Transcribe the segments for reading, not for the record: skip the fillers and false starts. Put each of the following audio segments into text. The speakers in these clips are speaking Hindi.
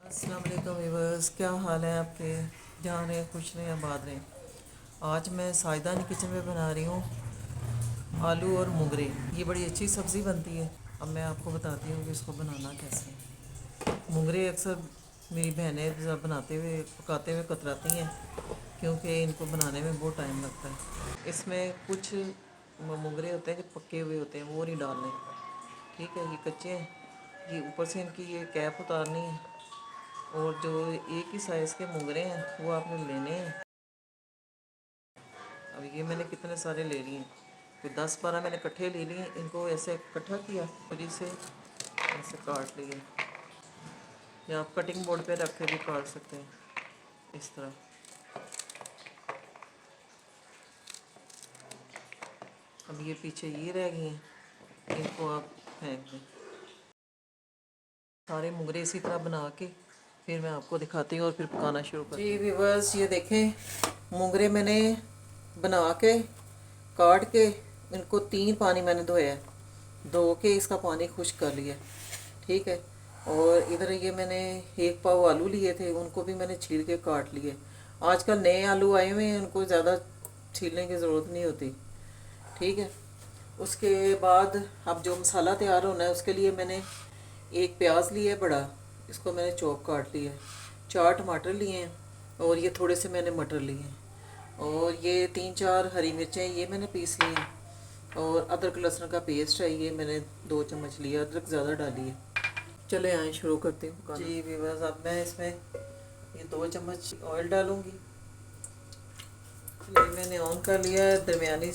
अस्सलाम वालेकुम व्यूअर्स, क्या हाल है आपके? जहाँ रहें खुश रहें आबाद रहें। आज मैं साजदानी किचन में बना रही हूँ आलू और मुंगरे। ये बड़ी अच्छी सब्ज़ी बनती है। अब मैं आपको बताती हूँ कि इसको बनाना कैसे है। मुंगरे अक्सर मेरी बहनें बनाते हुए पकाते हुए कतराती हैं क्योंकि इनको बनाने में बहुत टाइम लगता है। इसमें कुछ मुंगरे होते हैं जो पके हुए होते हैं, वो नहीं डालने। ठीक है, ये कच्चे हैं। ये ऊपर से इनकी ये कैप उतारनी है और जो एक ही साइज़ के मुंगरे हैं वो आपने लेने हैं। अब ये मैंने कितने सारे ले लिए हैं, फिर 10-12 मैंने इकट्ठे ले लिए। इनको ऐसे इकट्ठा किया, फिर इसे ऐसे काट लिए, या आप कटिंग बोर्ड पे रख के भी काट सकते हैं इस तरह। अब ये पीछे ये रह गए हैं, इनको आप फेंक दें। सारे मुंगरे इसी तरह बना के फिर मैं आपको दिखाती हूँ और फिर पकाना शुरू करती हूँ। जी व्यूअर्स, ये देखें मुंगरे मैंने बना के काट के इनको 3 पानी मैंने धोया है, धो के इसका पानी खुश्क कर लिया। ठीक है, और इधर ये मैंने 1 पाव आलू लिए थे, उनको भी मैंने छील के काट लिए। आजकल नए आलू आए हुए हैं, उनको ज़्यादा छीलने की ज़रूरत नहीं होती। ठीक है, उसके बाद अब जो मसाला तैयार होना है उसके लिए मैंने 1 प्याज लिया है बड़ा, इसको मैंने चॉप काट लिया है। 4 टमाटर लिए हैं और ये थोड़े से मैंने मटर लिए हैं, और ये 3-4 हरी मिर्चें ये मैंने पीस ली हैं, और अदरक लहसुन का पेस्ट है, ये मैंने 2 चम्मच लिया। अदरक ज़्यादा डाली है। चले आए शुरू करते हैं जी व्यूअर्स। अब मैं इसमें ये 2 चम्मच ऑयल डालूँगी। ये मैंने ऑन कर लिया है, दरमियानी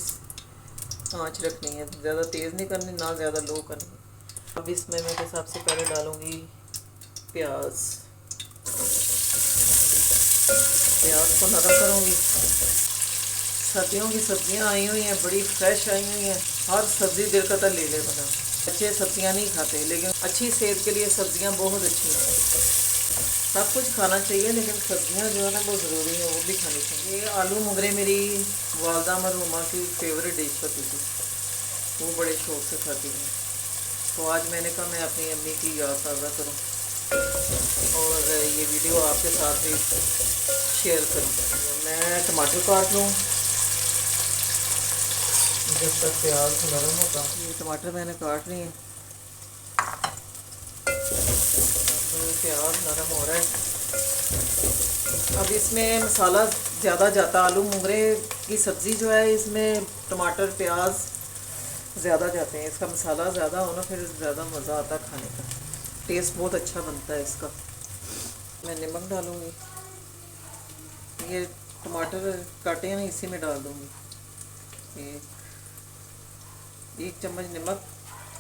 आँच रखनी है, ज़्यादा तेज़ नहीं करनी ना ज़्यादा लो करनी। अब इसमें मैं सबसे पहले डालूँगी प्याज। प्याज को नरम करूँगी। सर्दियों की सब्जियां आई हुई हैं, बड़ी फ्रेश आई हुई हैं। हर सब्ज़ी दिल करता ले ले बना। बच्चे सब्जियां नहीं खाते, लेकिन अच्छी सेहत के लिए सब्जियां बहुत अच्छी हैं। सब कुछ खाना चाहिए, लेकिन सब्जियां जो है ना बहुत ज़रूरी है, वो भी खानी चाहिए। ये आलू मुंगरे मेरी वालदा मरहूमा की फेवरेट डिश होती थी, वो बड़े शौक से खाती थी। तो आज मैंने कहा मैं अपनी अम्मी की याद ताज़ा करूँ और ये वीडियो आपके साथ भी शेयर करूँ। मैं टमाटर काट लूँ जब तक प्याज नरम होता। ये टमाटर मैंने काट लिए हैं। अब प्याज नरम हो रहा है। अब इसमें मसाला ज़्यादा जाता, आलू मुंगरे की सब्ज़ी जो है इसमें टमाटर प्याज ज़्यादा जाते हैं। इसका मसाला ज़्यादा हो ना, फिर ज़्यादा मज़ा आता है खाने का, टेस्ट बहुत अच्छा बनता है इसका। मैं नमक डालूँगी, ये टमाटर काटे हैं ना इसी में डाल दूँगी। ये 1 चम्मच नमक,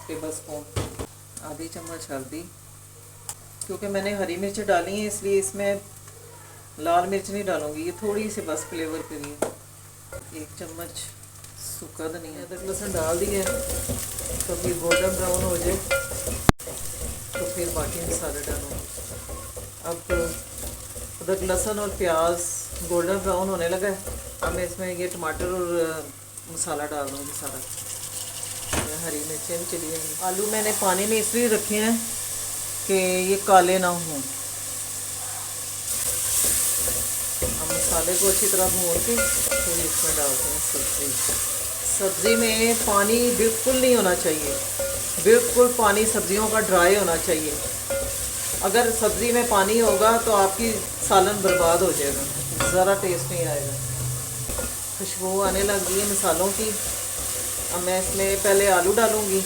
टेबल स्पून, आधी चम्मच हल्दी। क्योंकि मैंने हरी मिर्च डाली हैं इसलिए इसमें लाल मिर्च नहीं डालूंगी, ये थोड़ी सी बस फ्लेवर के लिए। 1 चम्मच सूखा धनिया। अदरक लहसुन डाल दिए, तो फिर गोल्डन ब्राउन हो जाए तो फिर बाकी मसाले डालूँगी। अब अदरक लहसुन और प्याज गोल्डन ब्राउन होने लगा है। अब मैं इसमें ये टमाटर और मसाला डाल दूँगी सारा। हरी मिर्चें भी चली जाएंगी। आलू मैंने पानी में इसलिए रखे हैं कि ये काले ना हों। हम मसाले को अच्छी तरह भून के फिर इसमें डालते हैं सब्ज़ी। सब्ज़ी में पानी बिल्कुल नहीं होना चाहिए, बिल्कुल पानी सब्जियों का ड्राई होना चाहिए। अगर सब्ज़ी में पानी होगा तो आपकी सालन बर्बाद हो जाएगा, ज़रा टेस्ट नहीं आएगा। खुशबू आने लग गई है मसालों की। अब मैं इसमें पहले आलू डालूँगी,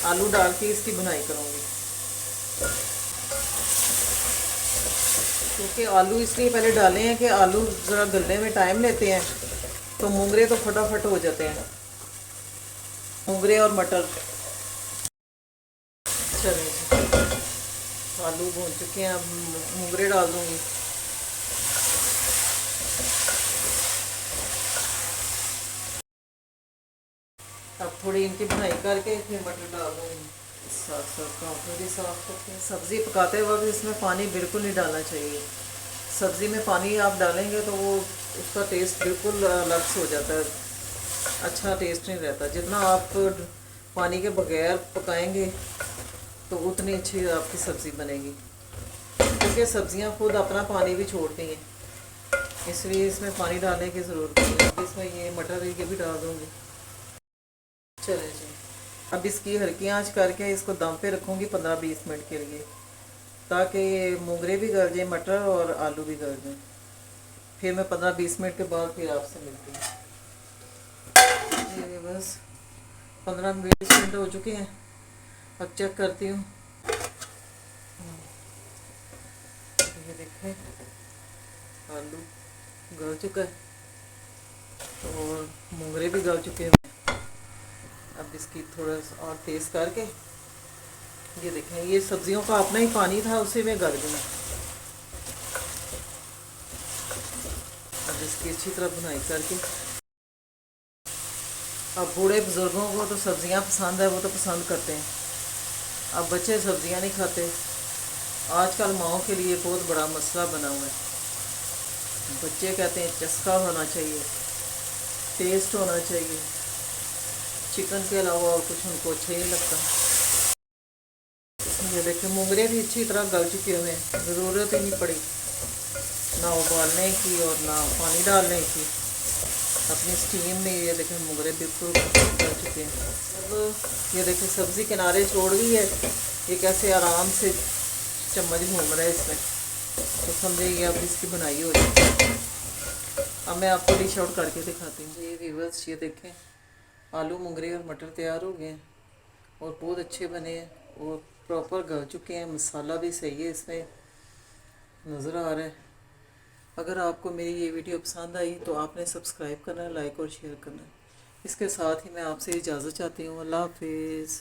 आलू डाल के इसकी बुनाई करूँगी। क्योंकि आलू इसलिए पहले डाले हैं कि आलू ज़रा गलने में टाइम लेते हैं, तो मुंगरे तो फटाफट हो जाते हैं, मुंगरे और मटर। चलिए, आलू भून चुके हैं, अब मुंगरे डाल दूँगी। अब थोड़ी इनकी बुनाई करके फिर मटर डाल दूँगी। साथ साथ काउंटर भी साफ करके। सब्ज़ी पकाते वक्त इसमें पानी बिल्कुल नहीं डालना चाहिए। सब्ज़ी में पानी आप डालेंगे तो वो उसका टेस्ट बिल्कुल अलग से हो जाता है, अच्छा टेस्ट नहीं रहता। जितना आप पानी के बगैर पकाएंगे तो उतनी अच्छी आपकी सब्ज़ी बनेगी। क्योंकि सब्जियां खुद अपना पानी भी छोड़ती हैं, इसलिए इसमें पानी डालने की ज़रूरत नहीं है। अब इसमें ये मटर ये भी डाल दूँगी। चले जी, अब इसकी हल्की आंच करके इसको दम पे रखूँगी 15-20 मिनट के लिए, ताकि मोगरे भी गल जाए मटर और आलू भी गल जाए। फिर मैं 15-20 मिनट के बाद फिर आपसे मिलती हूँ। ये बस 15-20 मिनट हो चुके हैं। अब चेक करती हूँ। ये देखें आलू गल चुका है और मोगरे भी गल चुके हैं। अब इसकी थोड़ा सा और तेज़ करके ये देखें, ये सब्जियों का अपना ही पानी था, उसी में गल गया। अब इसकी अच्छी तरह बुनाई करके, अब बूढ़े बुजुर्गों को तो सब्जियां पसंद है, वो तो पसंद करते हैं। अब बच्चे सब्जियां नहीं खाते। आजकल माओं के लिए बहुत बड़ा मसला बना हुआ है। बच्चे कहते हैं चस्का होना चाहिए, टेस्ट होना चाहिए, चिकन के अलावा और कुछ उनको अच्छा ही नहीं लगता। ये देखिए मोगरे भी अच्छी तरह गल चुके हुए हैं, ज़रूरत ही नहीं पड़ी ना उबालने की और ना पानी डालने की। अपनी स्टीम में ये देखें मोगरे बिल्कुल गल चुके हैं। अब ये देखें सब्ज़ी किनारे छोड़ गई है, ये कैसे आराम से चम्मच घूम रहा है इसमें, तो समझिए अब इसकी बनाई हो जाए। अब मैं आपको डिश आउट करके दिखाती हूँ। ये व्यूअर्स ये देखें आलू मोगरे और मटर तैयार हो गए हैं और बहुत अच्छे बने हैं और प्रॉपर गल चुके हैं। मसाला भी सही है इसमें नज़र आ रहा है। अगर आपको मेरी ये वीडियो पसंद आई तो आपने सब्सक्राइब करना है, लाइक और शेयर करना है। इसके साथ ही मैं आपसे इजाज़त चाहती हूँ। अल्लाह हाफिज़।